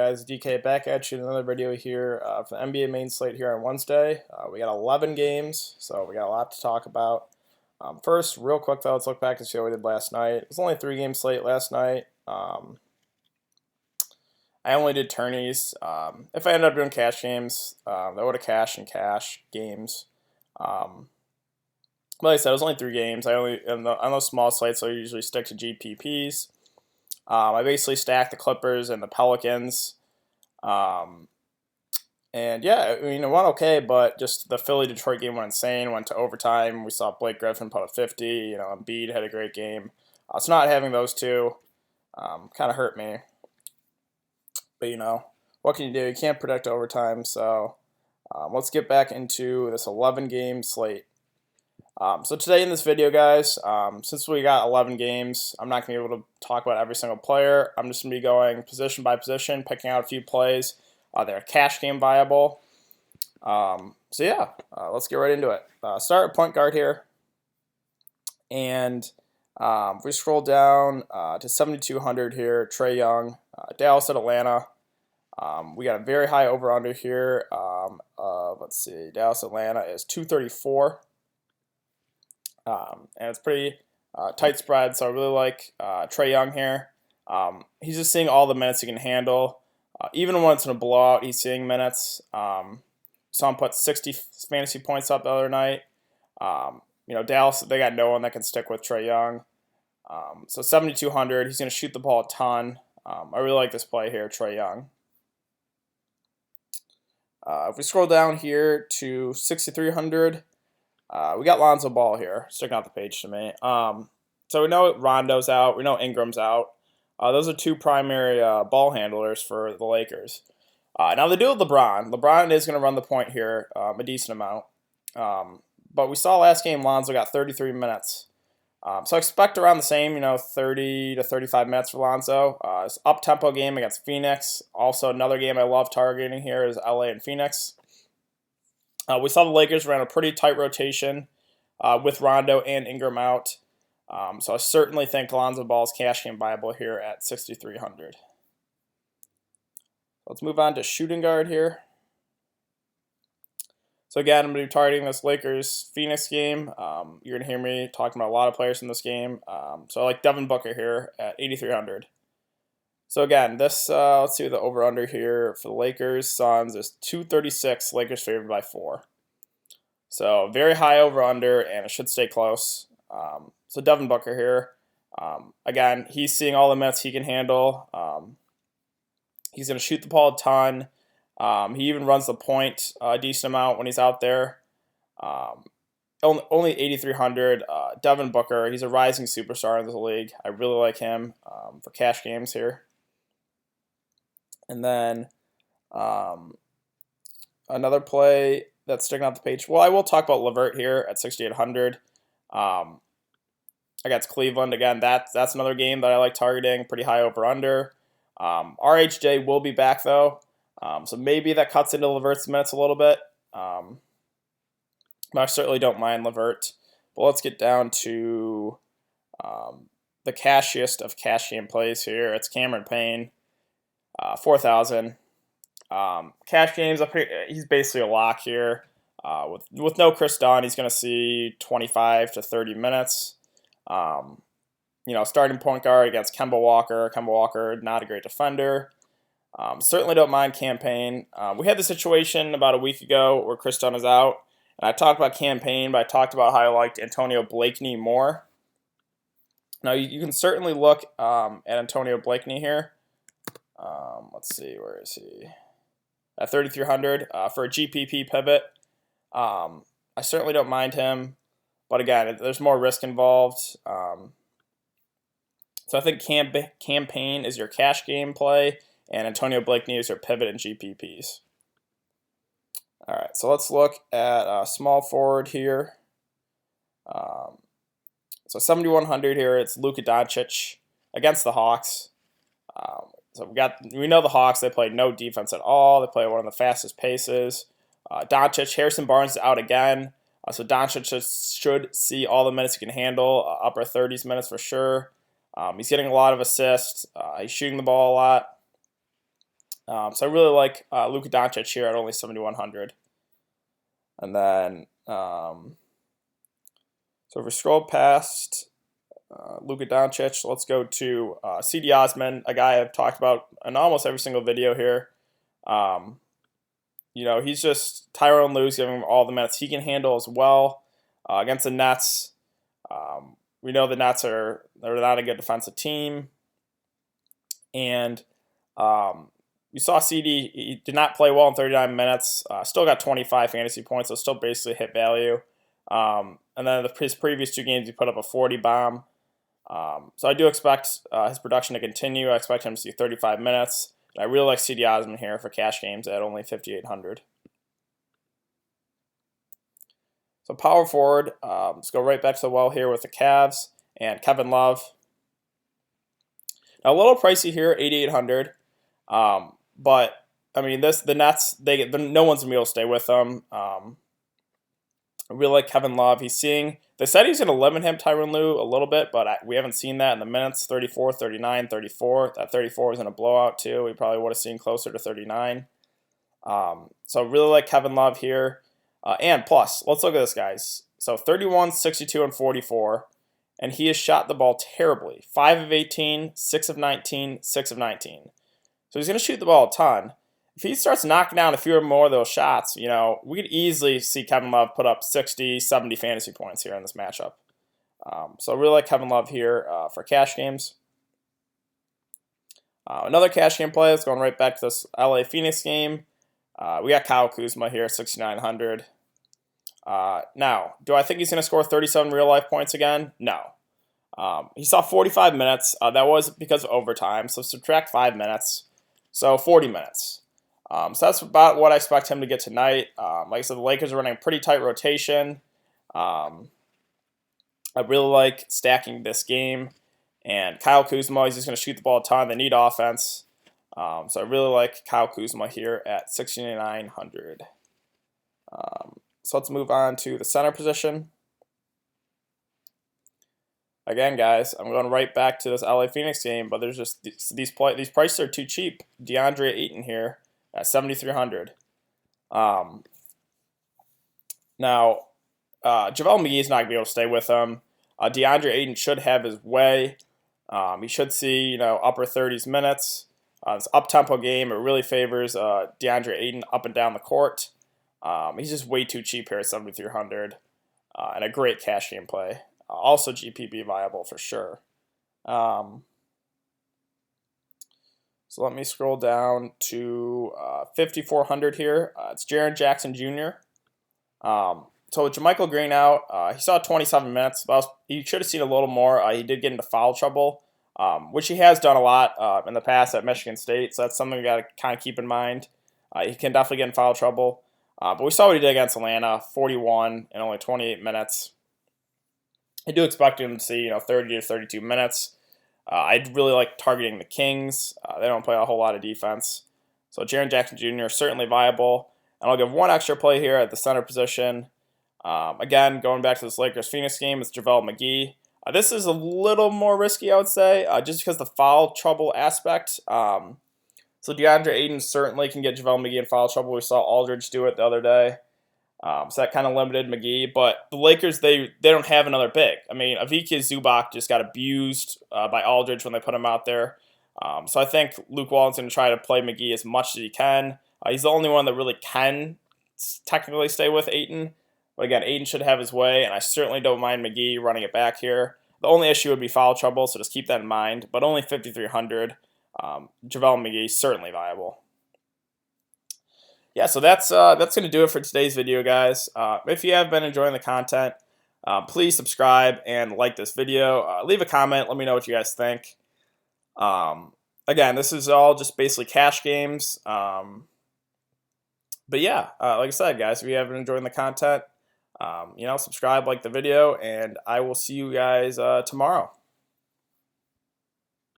Guys, DK back at you in another video here for the NBA main slate here on Wednesday. We got 11 games, so we got a lot to talk about. First, real quick though, let's look back and see how we did last night. It was only a 3-game slate last night. I only did tourneys. If I ended up doing cash games, I would have cash games. Like I said, it was only 3 games. On those small slates, I usually stick to GPPs. I basically stacked the Clippers and the Pelicans. And yeah, I mean, it went okay, but just the Philly-Detroit game went insane, went to overtime. We saw Blake Griffin put up 50. Embiid had a great game. So not having those two kind of hurt me. But, what can you do? You can't predict overtime. So let's get back into this 11-game slate. So today in this video, guys, since we got 11 games, I'm not going to be able to talk about every single player. I'm just going to be going position by position, picking out a few plays. They're cash game viable. So yeah, let's get right into it. Start at point guard here. And if we scroll down to 7,200 here, Trae Young, Dallas at Atlanta. We got a very high over-under here. Let's see, Dallas Atlanta is 234. And it's pretty tight spread, so I really like Trae Young here. He's just seeing all the minutes he can handle. Even when it's in a blowout, he's seeing minutes. Saw him put 60 fantasy points up the other night. Dallas, they got no one that can stick with Trae Young. So 7,200, he's going to shoot the ball a ton. I really like this play here, Trae Young. If we scroll down here to 6,300, we got Lonzo Ball here, sticking out the page to me. So we know Rondo's out. We know Ingram's out. Those are two primary ball handlers for the Lakers. Now they do have LeBron. LeBron is going to run the point here a decent amount. But we saw last game Lonzo got 33 minutes. So I expect around the same, 30 to 35 minutes for Lonzo. It's up-tempo game against Phoenix. Also, another game I love targeting here is LA and Phoenix. We saw the Lakers ran a pretty tight rotation with Rondo and Ingram out. So I certainly think Lonzo Ball's cash game viable here at 6,300. Let's move on to shooting guard here. So again, I'm going to be targeting this Lakers-Phoenix game. You're going to hear me talking about a lot of players in this game. So I like Devin Booker here at 8,300. So again, this let's see the over/under here for the Lakers. Suns is 236. Lakers favored by 4. So very high over/under, and it should stay close. So Devin Booker here. Again, he's seeing all the minutes he can handle. He's going to shoot the ball a ton. He even runs the point a decent amount when he's out there. Only 8,300. Devin Booker, he's a rising superstar in the league. I really like him for cash games here. And then another play that's sticking out the page. Well, I will talk about LeVert here at 6,800. Against Cleveland. Again, that's another game that I like targeting. Pretty high over-under. RHJ will be back, though. So maybe that cuts into LeVert's minutes a little bit. But I certainly don't mind LeVert. But let's get down to the cashiest of cash game plays here. It's Cameron Payne. 4,000. Cash games, he's basically a lock here. With no Chris Dunn, he's going to see 25 to 30 minutes. Starting point guard against Kemba Walker. Kemba Walker, not a great defender. Certainly don't mind Cam Payne. We had the situation about a week ago where Chris Dunn was out. And I talked about Cam Payne, but I talked about how I liked Antonio Blakeney more. Now, you can certainly look at Antonio Blakeney here. Let's see, where is he? At 3,300 for a GPP pivot. I certainly don't mind him, but again, there's more risk involved. So I think Cam Payne is your cash game play, and Antonio Blakeney is your pivot in GPPs. All right, so let's look at small forward here. So 7,100 here, it's Luka Doncic against the Hawks. So we know the Hawks, they play no defense at all. They play one of the fastest paces. Doncic, Harrison Barnes is out again. So Doncic should see all the minutes he can handle, upper 30s minutes for sure. He's getting a lot of assists. He's shooting the ball a lot. So I really like Luka Doncic here at only 7,100. And then, so if we scroll past Luka Doncic, let's go to C.D. Osman, a guy I've talked about in almost every single video here. He's just Tyronn Lue's giving him all the minutes he can handle as well. Against the Nets, we know the Nets they're not a good defensive team. And we saw CD, he did not play well in 39 minutes, still got 25 fantasy points, so still basically hit value. And then his previous 2 games, he put up a 40 bomb. So I do expect his production to continue. I expect him to see 35 minutes. And I really like C.D. Osman here for cash games at only 5,800. So power forward, let's go right back to the well here with the Cavs and Kevin Love. Now a little pricey here, 8,800. But I mean, the Nets, no one's gonna be able to stay with them. I really like Kevin Love. They said he's gonna limit him, Tyronn Lue, a little bit, but we haven't seen that in the minutes. 34, 39, 34. That 34 was in a blowout too. We probably would have seen closer to 39. So really like Kevin Love here. And plus, let's look at this, guys. So 31, 62, and 44. And he has shot the ball terribly. 5 of 18, 6 of 19, 6 of 19. So he's going to shoot the ball a ton. If he starts knocking down a few or more of those shots, we could easily see Kevin Love put up 60, 70 fantasy points here in this matchup. So I really like Kevin Love here for cash games. Another cash game play is going right back to this LA Phoenix game. We got Kyle Kuzma here at 6,900. Now, do I think he's going to score 37 real-life points again? No. He saw 45 minutes. That was because of overtime, so subtract 5 minutes. So 40 minutes. So that's about what I expect him to get tonight. Like I said, the Lakers are running a pretty tight rotation. I really like stacking this game. And Kyle Kuzma, he's just going to shoot the ball a ton. They need offense. So I really like Kyle Kuzma here at 6,900. So let's move on to the center position. Again, guys, I'm going right back to this LA Phoenix game, but there's just these prices are too cheap. DeAndre Ayton here at 7,300. Now, JaVale McGee is not going to be able to stay with him. DeAndre Ayton should have his way. He should see upper 30s minutes. This up-tempo game, it really favors DeAndre Ayton up and down the court. He's just way too cheap here at 7,300, and a great cash game play. Also GPP viable for sure. So let me scroll down to 5,400 here. It's Jaren Jackson Jr. So with JaMychal Green out, he saw 27 minutes. He should have seen a little more. He did get into foul trouble, which he has done a lot in the past at Michigan State. So that's something we got to kind of keep in mind. He can definitely get in foul trouble. But we saw what he did against Atlanta, 41 in only 28 minutes. I do expect him to see 30 to 32 minutes. I'd really like targeting the Kings. They don't play a whole lot of defense. So Jaren Jackson Jr. is certainly viable. And I'll give one extra play here at the center position. Again, going back to this Lakers-Phoenix game, it's JaVale McGee. This is a little more risky, I would say, just because of the foul trouble aspect. So DeAndre Ayton certainly can get JaVale McGee in foul trouble. We saw Aldridge do it the other day. So that kind of limited McGee. But the Lakers, they don't have another big. I mean, Ivica Zubac just got abused by Aldridge when they put him out there. So I think Luke Walton's going to try to play McGee as much as he can. He's the only one that really can technically stay with Ayton. But again, Ayton should have his way, and I certainly don't mind McGee running it back here. The only issue would be foul trouble, so just keep that in mind. But only 5,300. JaVale McGee, certainly viable. Yeah, so that's going to do it for today's video, guys. If you have been enjoying the content, please subscribe and like this video. Leave a comment. Let me know what you guys think. Again, this is all just basically cash games. But yeah, like I said, guys, if you have been enjoying the content, subscribe, like the video, and I will see you guys tomorrow.